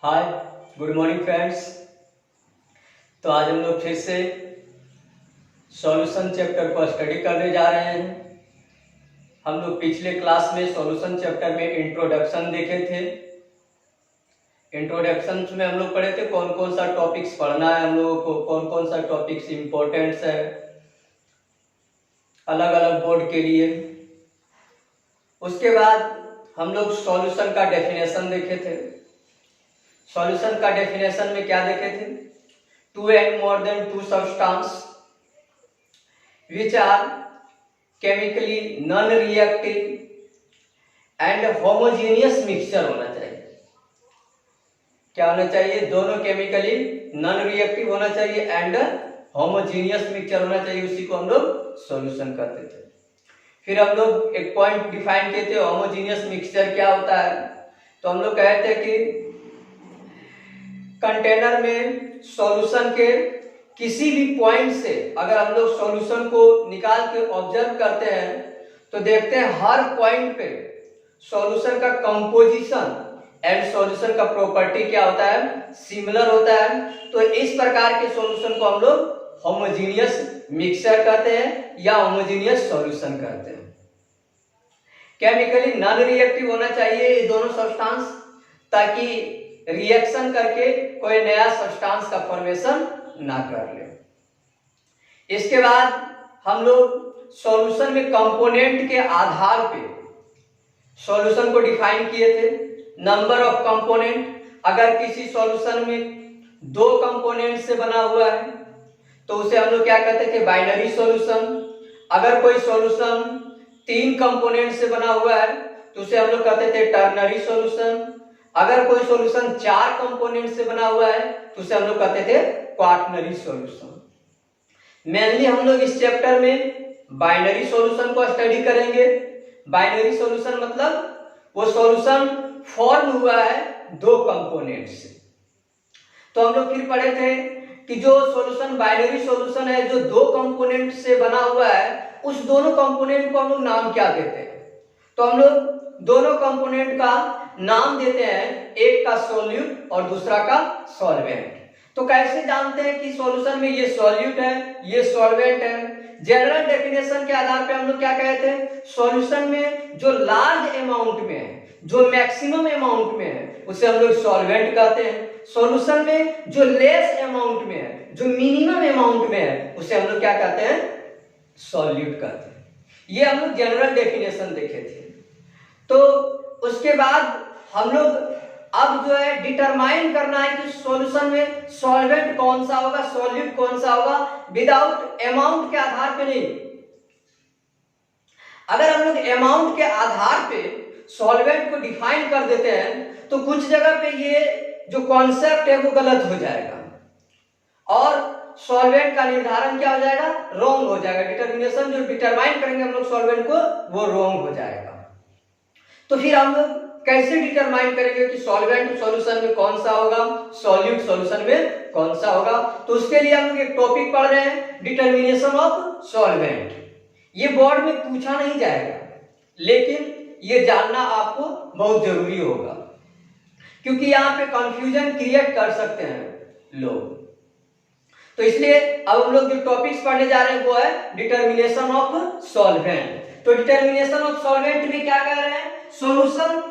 हाय, good morning friends. तो आज हम लोग फिर से सॉल्यूशन चैप्टर को स्टडी करने जा रहे हैं। हम लोग पिछले क्लास में सॉल्यूशन चैप्टर में इंट्रोडक्शन देखे थे। इंट्रोडक्शन में हम लोग पढ़े थे कौन कौन सा टॉपिक्स पढ़ना है, हम लोगों को कौन कौन सा टॉपिक्स इम्पोर्टेंट्स है अलग अलग बोर्ड के लिए। उसके बाद हम लोग सॉल्यूशन का डेफिनेशन देखे थे। सॉल्यूशन का डेफिनेशन में क्या देखे थे? Two and more than two substance which are chemically non reactive and homogeneous mixture होना चाहिए। क्या होना चाहिए? दोनों केमिकली नॉन रिएक्टिव होना चाहिए एंड होमोजेनियस मिक्सचर होना चाहिए। उसी को हम लोग सॉल्यूशन करते थे। फिर हम लोग एक पॉइंट डिफाइन किए थे, होमोजेनियस मिक्सचर क्या होता है। तो हम लोग कहे थे कि कंटेनर में सॉल्यूशन के किसी भी पॉइंट से अगर हम लोग सॉल्यूशन को निकाल के ऑब्जर्व करते हैं तो देखते हैं हर पॉइंट पे सॉल्यूशन का कंपोजिशन एंड सॉल्यूशन का प्रॉपर्टी क्या होता है? सिमिलर होता है। तो इस प्रकार के सॉल्यूशन को हम लोग होमोजेनियस मिक्सचर कहते हैं या होमोजेनियस सॉल्यूशन कहते हैं। केमिकली नॉन रिएक्टिव होना चाहिए ये दोनों सब्सटेंस, ताकि रिएक्शन करके कोई नया सब्सटेंस का फॉर्मेशन ना कर ले। इसके बाद हम लोग सॉल्यूशन में कंपोनेंट के आधार पे सॉल्यूशन को डिफाइन किए थे। नंबर ऑफ कंपोनेंट, अगर किसी सॉल्यूशन में दो कंपोनेंट से बना हुआ है तो उसे हम लोग क्या कहते थे? Binary solution. अगर कोई सॉल्यूशन तीन कंपोनेंट से बना हुआ है तो उसे हम लोग कहते थे टर्नरी सॉल्यूशन। अगर कोई सॉल्यूशन चार कंपोनेंट से बना हुआ है तो उसे हम लोग कहते थे क्वाटरनरी सॉल्यूशन। मेनली हम लोग इस चैप्टर में बाइनरी सॉल्यूशन को स्टडी करेंगे। बाइनरी सॉल्यूशन मतलब वो सॉल्यूशन फॉर्म हुआ है दो कंपोनेंट से। तो हम लोग फिर पढ़े थे कि जो सॉल्यूशन बाइनरी सॉल्यूशन है जो दो कंपोनेंट से बना हुआ है उस दोनों कंपोनेंट को हम लोग नाम क्या देते हैं? तो हम लोग दोनों कंपोनेंट का नाम देते हैं, एक का सॉल्यूट और दूसरा का सॉल्वेंट। तो कैसे जानते हैं कि सॉल्यूशन में ये सॉल्यूट है ये सॉल्वेंट है? जनरल डेफिनेशन के आधार पे हम लोग क्या कहते हैं? सॉल्यूशन में जो लार्ज अमाउंट में है, जो मैक्सिमम अमाउंट में है उसे हम लोग सॉल्वेंट कहते हैं। सॉल्यूशन में जो लेस अमाउंट में है, जो मिनिमम अमाउंट में है उसे हम लोग क्या कहते हैं? सॉल्यूट कहते हैं। ये हम लोग जनरल डेफिनेशन देखे थे। तो उसके बाद हम लोग अब जो है डिटरमाइन करना है कि सॉल्यूशन में सॉल्वेंट कौन सा होगा, सॉल्यूट कौन सा होगा, विदाउट अमाउंट के आधार पे नहीं। अगर हम लोग अमाउंट के आधार पे सॉल्वेंट को डिफाइन कर देते हैं तो कुछ जगह पे ये जो कॉन्सेप्ट है वो गलत हो जाएगा और सॉल्वेंट का निर्धारण क्या हो जाएगा? रॉन्ग हो जाएगा। डिटर्मिनेशन जो डिटरमाइन करेंगे हम लोग सॉल्वेंट को वो रॉन्ग हो जाएगा। तो फिर हम लोग कैसे डिटरमाइन करेंगे कि सॉल्वेंट सॉल्यूशन में कौन सा होगा, सॉल्यूट सॉल्यूशन में कौन सा होगा? तो उसके लिए हम लोग एक टॉपिक पढ़ रहे हैं, डिटर्मिनेशन ऑफ सॉल्वेंट। ये बोर्ड में पूछा नहीं जाएगा लेकिन ये जानना आपको बहुत जरूरी होगा क्योंकि यहाँ पे कंफ्यूजन क्रिएट कर सकते हैं लोग। तो इसलिए अब हम लोग जो टॉपिक्स पढ़ने जा रहे हैं वो है डिटर्मिनेशन ऑफ सॉल्वेंट। तो डिटर्मिनेशन ऑफ सॉल्वेंट में क्या कह रहे हैं? सॉल्यूशन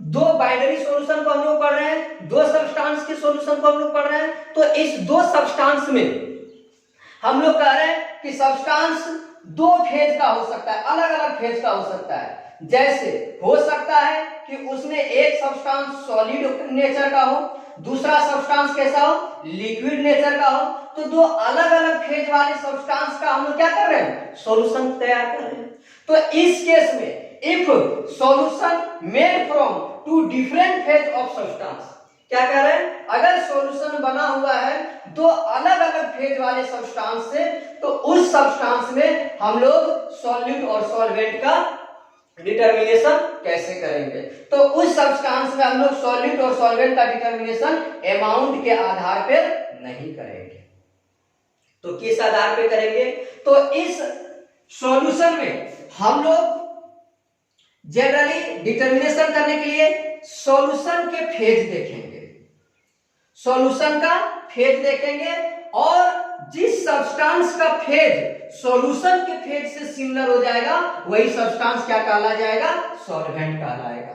दो बाइनरी सॉल्यूशन को हम लोग पढ़ रहे हैं, दो सब्सटेंस के सॉल्यूशन को हम लोग पढ़ रहे हैं। तो इस दो सब्सटेंस में हम लोग कह रहे हैं कि सब्सटेंस दो फेज का हो सकता है, अलग अलग फेज का हो सकता है। जैसे हो सकता है कि उसमें एक सब्सटेंस सॉलिड नेचर का हो, दूसरा सब्सटेंस कैसा हो? लिक्विड नेचर का हो। तो दो अलग अलग फेज वाले सब्सटेंस का हम लोग क्या कर रहे हैं? सॉल्यूशन तैयार कर रहे हैं। तो इस केस में if solution made from two different phase of substance, क्या कह रहे हैं? अगर सॉल्यूशन बना हुआ है दो अलग अलग फेज वाले सब्सटेंस से तो उस सब्सटेंस में हम लोग सॉल्यूट और सॉल्वेंट का डिटर्मिनेशन कैसे करेंगे? तो उस सब्सटेंस में हम लोग सॉल्यूट और सॉल्वेंट का डिटर्मिनेशन अमाउंट के आधार पर नहीं करेंगे। तो किस आधार पे करेंगे? तो इस सॉल्यूशन में हम लोग जनरली डिटर्मिनेशन करने के लिए सॉल्यूशन के फेज देखेंगे। सॉल्यूशन का फेज देखेंगे और जिस सब्सटेंस का फेज सॉल्यूशन के फेज से सिमिलर हो जाएगा वही सब्सटेंस क्या कहला जाएगा, सॉल्वेंट कहलाएगा।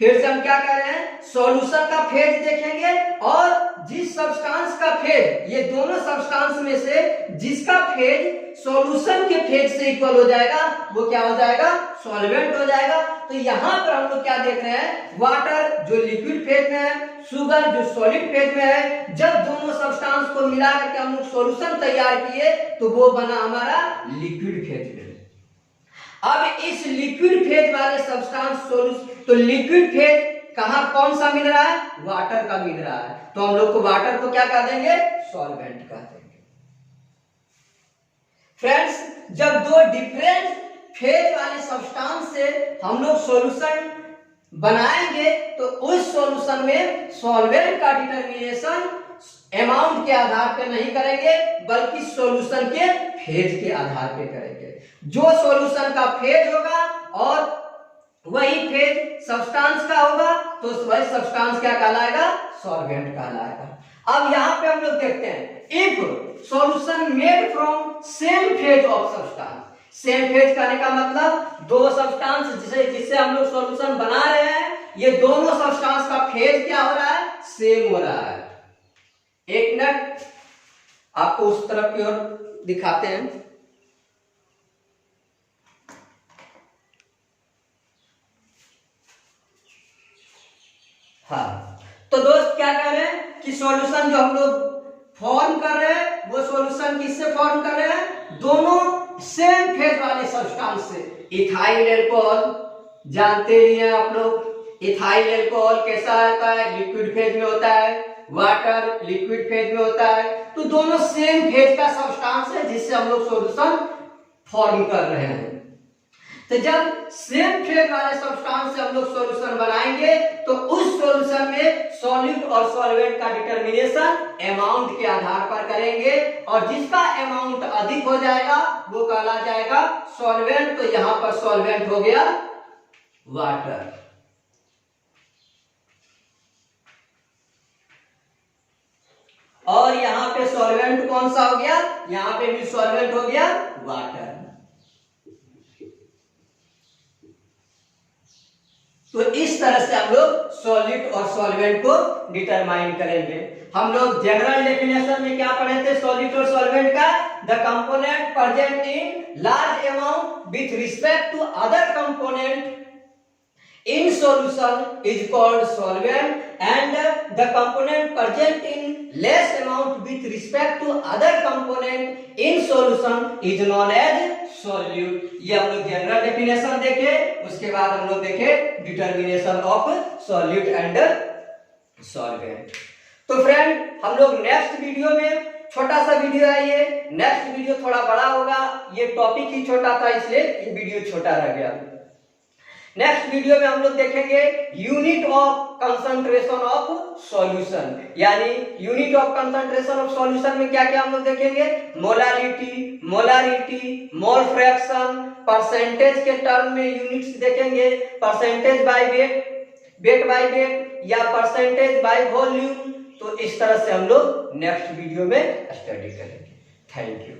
फिर से हम क्या कर रहे हैं, सॉल्यूशन का फेज देखेंगे और जिस सब्सटेंस का फेज, ये दोनों सब्सटेंस में से जिसका फेज सॉल्यूशन के फेज से इक्वल हो जाएगा वो क्या हो जाएगा, सॉल्वेंट हो जाएगा। तो यहां पर हम लोग क्या देख रहे हैं, वाटर जो लिक्विड फेज में है, शुगर जो सॉलिड फेज में है, जब दोनों सब्सटेंस को मिला करके हम लोग सॉल्यूशन तैयार किए तो वो बना हमारा लिक्विड फेज में। अब इस लिक्विड फेज वाले सब्सटेंस सॉल्यूशन, तो लिक्विड फेज कहां कौन सा मिल रहा है, वाटर का मिल रहा है, तो हम लोग को वाटर को क्या कह देंगे, सॉल्वेंट कह देंगे। फ्रेंड्स, जब दो डिफरेंट फेज वाले सब्सटेंस से हम लोग सॉल्यूशन बनाएंगे तो उस सॉल्यूशन में सॉल्वेंट का डिटरमिनेशन अमाउंट के आधार पर नहीं करेंगे बल्कि सॉल्यूशन के फेज के आधार पर करेंगे। जो सॉल्यूशन का फेज होगा और वही फेज सब्सटेंस का होगा तो वही सब्सटेंस क्या कहलाएगा, सॉल्वेंट कहलाएगा। अब यहाँ पे हम लोग देखते हैं, if solution made from same phase of substance, same phase कहने का मतलब दो सब्सटेंस जिससे हम लोग सॉल्यूशन बना रहे हैं, ये दोनों सब्सटेंस का फेज क्या हो रहा है, सेम हो रहा है। एक मिनट आपको उस तरफ की ओर दिखाते हैं। हाँ, तो दोस्त क्या कह रहे हैं कि सॉल्यूशन जो हम लोग फॉर्म कर रहे हैं वो सॉल्यूशन किससे फॉर्म कर रहे हैं, दोनों सेम फेज वाले सब्सटेंस से। इथाइल अल्कोहल जानते ही हैं आप लोग, इथाइल अल्कोहल कैसा होता है, लिक्विड फेज में होता है, वाटर लिक्विड फेज में होता है, तो दोनों सेम फेज का सब्सटेंस है जिससे हम लोग सॉल्यूशन फॉर्म कर रहे हैं। तो जब सेम फेज वाले सब्सटेंस से हम लोग सॉल्यूशन बनाएंगे तो उस सॉल्यूशन में सॉल्यूट और सॉल्वेंट का डिटरमिनेशन अमाउंट के आधार पर करेंगे और जिसका अमाउंट अधिक हो जाएगा वो कहला जाएगा सॉल्वेंट। तो यहां पर सॉल्वेंट हो गया वाटर। और यहां पे सॉल्वेंट कौन सा हो गया, यहां पे भी सॉल्वेंट हो गया वाटर। तो इस तरह से हम लोग सॉलिड और सॉल्वेंट को डिटरमाइन करेंगे। हम लोग जनरल डेफिनेशन में क्या पढ़े थे सॉलिड और सॉल्वेंट का, the component present in large amount with respect to other component in solution is called solvent and the component present in less amount with respect to other component in solution is known as solute। ये हम लोग general definition देखे, उसके बाद हम लोग देखे determination of solute and solvent. तो फ्रेंड, हम लोग नेक्स्ट वीडियो में, छोटा सा वीडियो है ये, नेक्स्ट वीडियो थोड़ा बड़ा होगा, ये टॉपिक ही छोटा था इसलिए ये वीडियो छोटा रह गया। नेक्स्ट वीडियो में हम लोग देखेंगे unit of concentration of solution, यानी unit of concentration of solution में क्या क्या हम लोग देखेंगे, molarity, molarity, mole fraction, percentage के टर्म में यूनिट्स देखेंगे, percentage by weight, weight by weight या परसेंटेज बाय वॉल्यूम। तो इस तरह से हम लोग नेक्स्ट वीडियो में स्टडी करेंगे। Thank you.